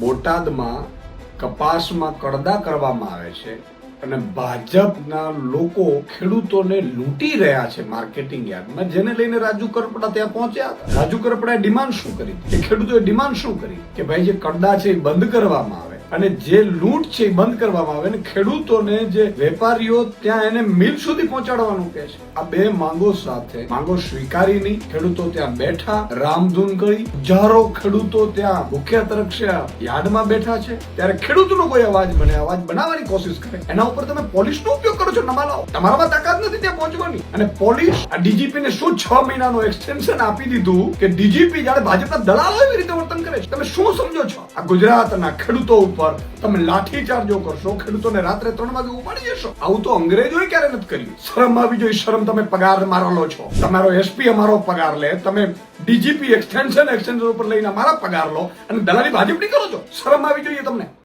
બોટાદમાં કપાસમાં કડદા કરવામાં આવે છે અને ભાજપના લોકો ખેડૂતોને લૂંટી રહ્યા છે માર્કેટિંગ યાર્ડમાં, જેને લઈને રાજુ કરપડા ત્યાં પહોંચ્યા હતા. રાજુ કરપડાએ ડિમાન્ડ શું કરી? એ ખેડૂતોએ ડિમાન્ડ શું કરી કે ભાઈ જે કડદા છે એ બંધ કરવામાં આવે અને જે લૂંટ છે એ બંધ કરવામાં આવે અને ખેડૂતોને જે વેપારીઓ ત્યાં એને મિલ સુધી પહોંચાડવાનું કહે છે. આ બે માંગો સાથે માંગો સ્વીકારી નહીં, ખેડૂતો ત્યાં બેઠા રામધૂન કરી, હજારો ખેડૂતો ત્યાં ભૂખ્યા તરસ્યા યાર્ડમાં બેઠા છે. ત્યારે ખેડૂતોનો કોઈ અવાજ બને, અવાજ બનાવવાની કોશિશ કરે, એના ઉપર તમે પોલીસનો ઉપયોગ કરો છો. નમાલાઓ, તમારામાં તાકાત નથી ત્યાં પહોંચવાની. અને પોલીસ આ ડીજીપી ને શું 6 મહિનાનો એક્સટેન્શન આપી દીધું કે ડીજીપી જાણે ભાજપના દલાલો એવી રીતે વર્તન કરે છે. તમે શું સમજો છો? આ ગુજરાતના ખેડૂતો ઉપર તમે લાઠીચાર્જો કરશો, ખેડૂતોને રાત્રે 3 વાગે ઉપાડી જશો. આવું તો અંગ્રેજોએ ક્યારે નથી કર્યું. શરમ આવી જોઈએ, શરમ. તમે પગાર મારો લો છો, તમારો એસપી અમારો પગાર લે, તમે ડીજીપી એક્સટેન્શન ઉપર લઈને અમારા પગાર લો અને દલાલી ભાજપની કરો છો. શરમ આવી જોઈએ તમને.